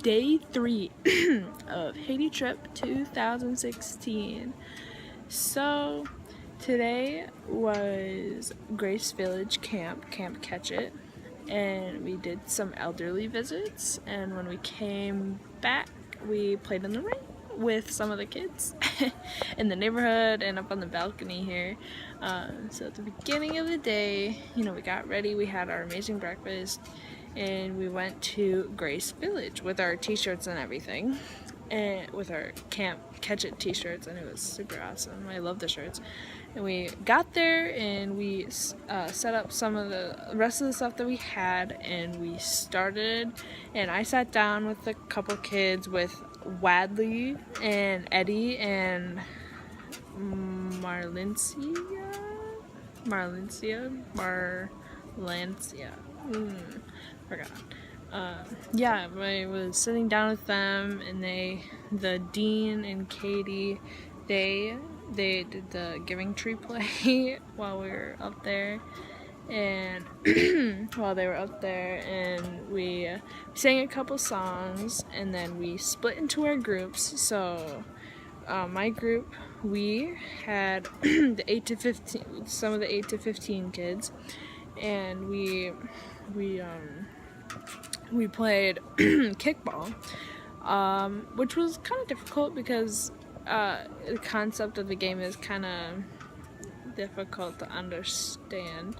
day 3 of Haiti trip 2016. So today was Grace Village Camp Catch It, and we did some elderly visits, and when we came back we played in the rain with some of the kids in the neighborhood and up on the balcony here. So at the beginning of the day, we got ready, we had our amazing breakfast, and we went to Grace Village with our t-shirts and everything, and with our Camp Catch It t-shirts, and it was super awesome. I love the shirts. And we got there and we set up some of the rest of the stuff that we had, and we started, and I sat down with a couple kids, with Wadley and Eddie and Marlencia. Forgot. Yeah, I was sitting down with them, and the Dean and Katie, they did the giving tree play while we were up there, and while they were up there, and we sang a couple songs, and then we split into our groups. So my group, we had the 8 to 15, some of the 8 to 15 kids, and we played kickball, which was kind of difficult because the concept of the game is kind of difficult to understand,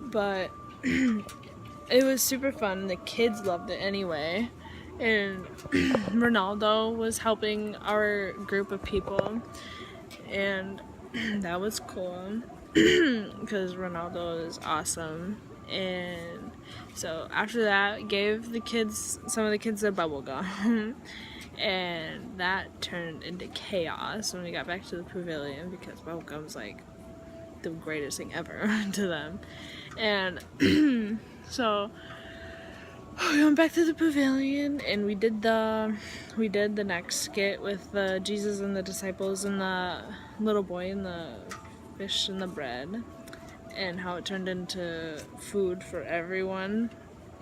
but it was super fun. The kids loved it anyway, and Ronaldo was helping our group of people, and that was cool because Ronaldo is awesome. And so after that, gave some of the kids their bubble gum and that turned into chaos when we got back to the pavilion, because bubble gum's like the greatest thing ever to them. And so we went back to the pavilion, and we did the next skit with the Jesus and the disciples and the little boy and the fish and the bread, and how it turned into food for everyone,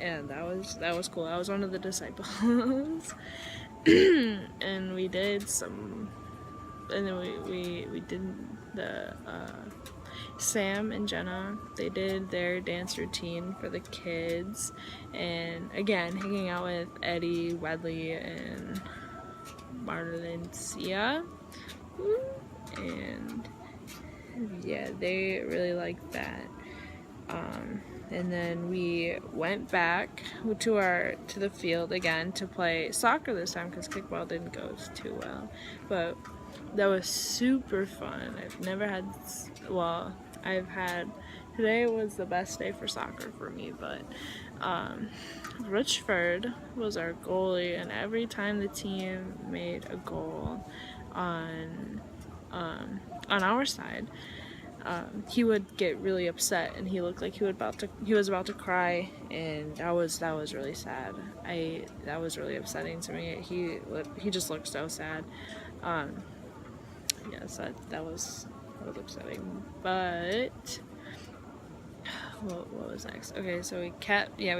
and that was cool. I was one of the disciples. And we did some, and then we did the Sam and Jenna, they did their dance routine for the kids, and again hanging out with Eddie, Wedley, and Marlencia, and yeah, they really liked that. And then we went back to the field again to play soccer this time, because kickball didn't go too well, but that was super fun. Today was the best day for soccer for me, but Richford was our goalie, and every time the team made a goal on our side, he would get really upset, and he looked like he was about to cry, and that was really sad. That was really upsetting to me. He just looked so sad. Yes, that was upsetting. But what was next? Okay, so we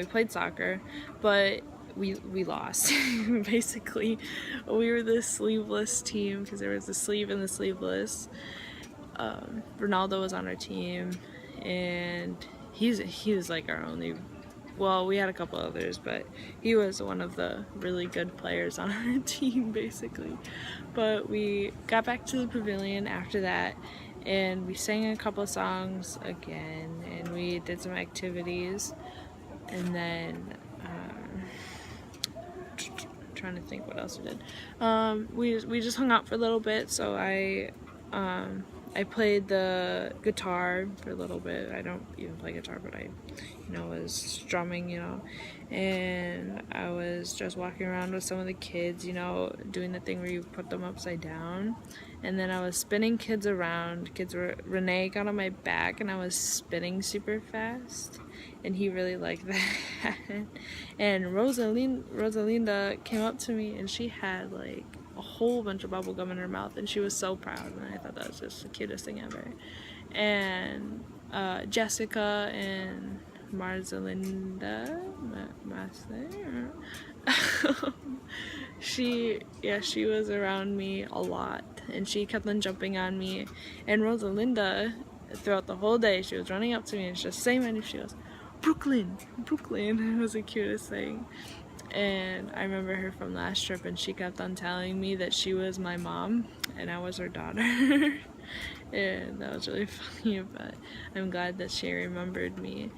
played soccer, but we lost. Basically, we were the sleeveless team, because there was the sleeve and the sleeveless. Ronaldo was on our team, and he was like our only, well, we had a couple others, but he was one of the really good players on our team, basically. But we got back to the pavilion after that, and we sang a couple of songs again, and we did some activities, and then trying to think what else we did. We just hung out for a little bit. So I played the guitar for a little bit. I don't even play guitar, but I was strumming, and I was just walking around with some of the kids, doing the thing where you put them upside down, and then I was spinning kids around. Renee got on my back, and I was spinning super fast, and he really liked that. And Rosalinda came up to me, and she had like a whole bunch of bubble gum in her mouth, and she was so proud, and I thought that was just the cutest thing ever. And Jessica and Marzalinda, she was around me a lot, and she kept on jumping on me. And Rosalinda, throughout the whole day, she was running up to me and just saying my name. She goes, Brooklyn, Brooklyn. It was the cutest thing. And I remember her from last trip, and she kept on telling me that she was my mom and I was her daughter. And that was really funny, but I'm glad that she remembered me.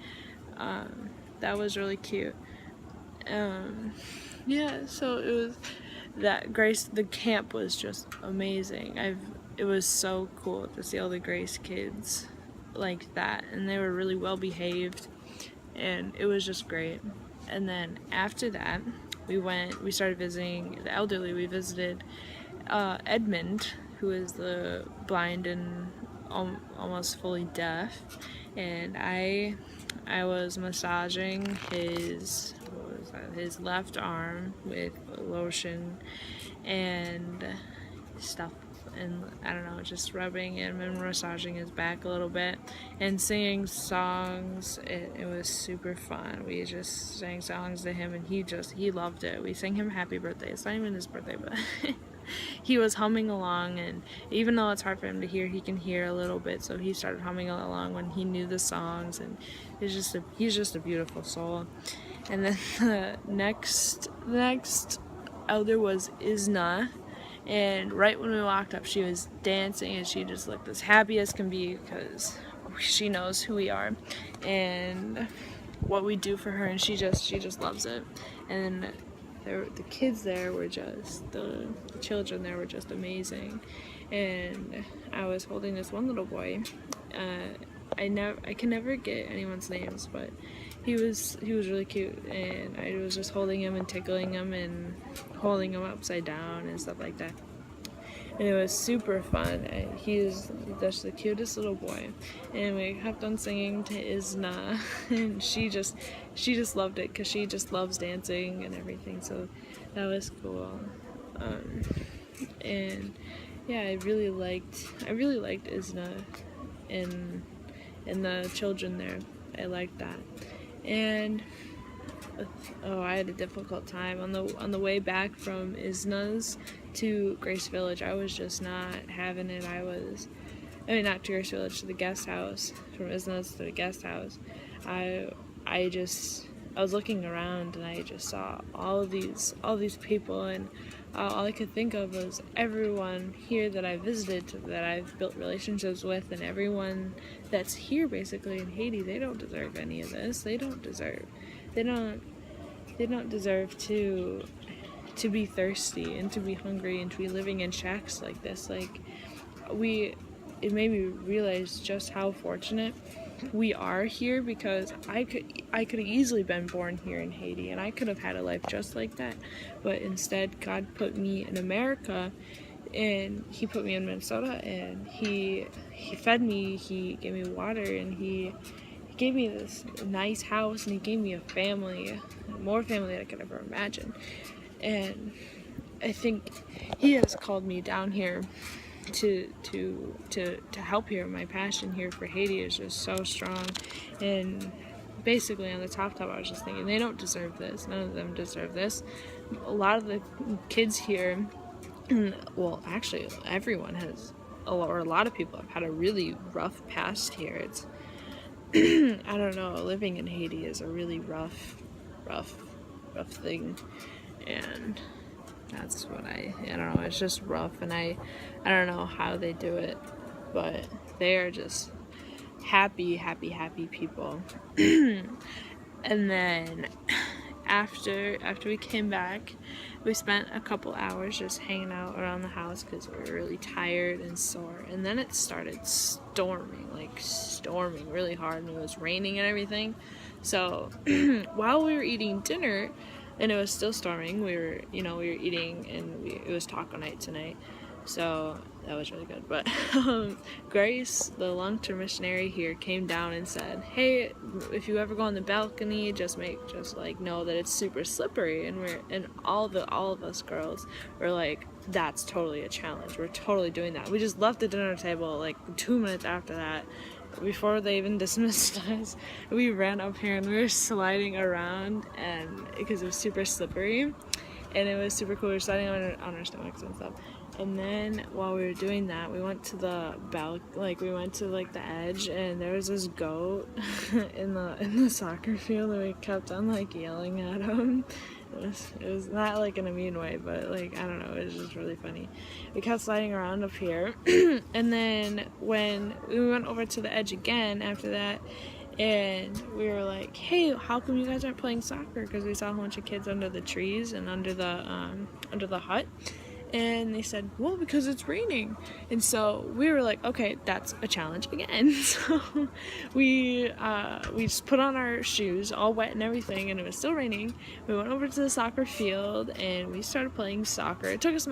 That was really cute. Yeah, so it was that Grace, the camp was just amazing. It was so cool to see all the Grace kids like that, and they were really well behaved, and it was just great. And then after that, we started visiting the elderly. We visited Edmund, who is the blind and almost fully deaf, and I was massaging his left arm with lotion and stuff, and I don't know, just rubbing him and massaging his back a little bit and singing songs. It was super fun. We just sang songs to him, and he loved it. We sang him happy birthday. It's not even his birthday, but he was humming along, and even though it's hard for him to hear, he can hear a little bit, so he started humming along when he knew the songs, and he's just a beautiful soul. And then the next elder was Isna, and right when we walked up, she was dancing, and she just looked as happy as can be because she knows who we are and what we do for her, and she just loves it. And the kids there were the children there were just amazing. And I was holding this one little boy. I can never get anyone's names, but he was really cute, and I was just holding him and tickling him and holding him upside down and stuff like that. And it was super fun. He's just the cutest little boy, and we kept on singing to Isna, and she just loved it because she just loves dancing and everything. So that was cool. And yeah, I really liked Isna and the children there. I liked that. And I had a difficult time on the way back from Isna's to Grace Village. I was just not having it. Not to Grace Village, to the guest house. From Isna's to the guest house. I was looking around, and I just saw all these people, and all I could think of was everyone here that I visited, that I've built relationships with, and everyone that's here basically in Haiti. They don't deserve any of this. They don't deserve to be thirsty and to be hungry and to be living in shacks like this. It made me realize just how fortunate we are here, because I could have easily been born here in Haiti, and I could have had a life just like that, but instead God put me in America, and he put me in Minnesota, and he fed me, he gave me water, and he gave me this nice house, and he gave me a family, more family than I could ever imagine. And I think he has called me down here to help here. My passion here for Haiti is just so strong, and basically on the top I was just thinking, they don't deserve this. None of them deserve this. A lot of the kids here, well, actually everyone has, or a lot of people have had a really rough past here. It's I don't know, living in Haiti is a really rough thing, and that's what I don't know, it's just rough, and I don't know how they do it, but they are just happy people. And then after we came back, we spent a couple hours just hanging out around the house because we were really tired and sore, and then it started storming really hard, and it was raining and everything. So while we were eating dinner and it was still storming, we were eating, and it was taco night tonight, so that was really good. But Grace, the long-term missionary here, came down and said, hey, if you ever go on the balcony, just know that it's super slippery. And all of us girls were like, that's totally a challenge, we're totally doing that. We just left the dinner table like 2 minutes after that, before they even dismissed us, we ran up here and we were sliding around, and because it was super slippery and it was super cool. We were sliding on our stomachs and stuff. And then while we were doing that, we went to the we went to like the edge, and there was this goat in the soccer field, and we kept on like yelling at him. It was not like in a mean way, but like, I don't know, it was just really funny. We kept sliding around up here, and then when we went over to the edge again after that, and we were like, hey, how come you guys aren't playing soccer? Because we saw a bunch of kids under the trees and under the hut. And they said, well, because it's raining. And so we were like, okay, that's a challenge again. So we just put on our shoes, all wet and everything, and it was still raining. We went over to the soccer field and we started playing soccer. It took us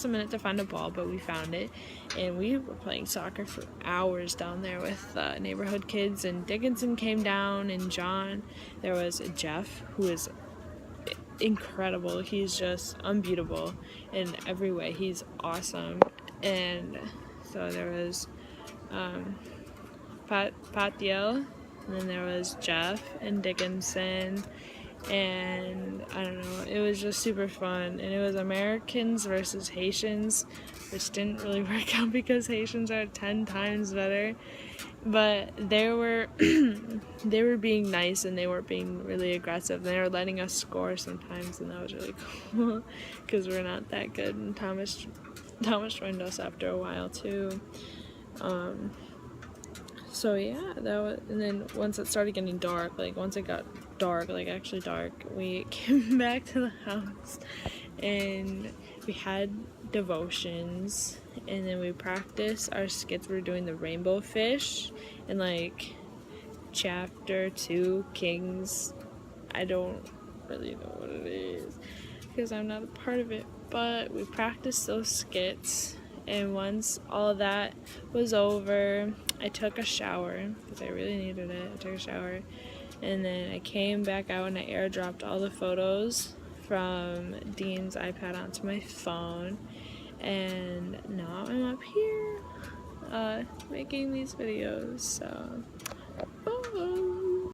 a minute to find a ball, but we found it. And we were playing soccer for hours down there with neighborhood kids. And Dickinson came down, and John. There was Jeff, who is incredible. He's just unbeatable in every way. He's awesome. And so there was Patiel, and then there was Jeff and Dickinson, and I don't know, it was just super fun. And it was Americans versus Haitians, which didn't really work out because Haitians are 10 times better. But they were they were being nice, and they weren't being really aggressive. They were letting us score sometimes, and that was really cool because we're not that good. And Thomas joined us after a while too. So yeah, that was. And then once it started getting dark, once it got dark, actually dark, we came back to the house, and we had devotions, and then we practiced our skits. We were doing the rainbow fish and chapter 2 Kings. I don't really know what it is because I'm not a part of it, but we practiced those skits. And once all of that was over, I took a shower because I really needed it. I took a shower, and then I came back out and I airdropped all the photos from Dean's iPad onto my phone, and now I'm up here making these videos. So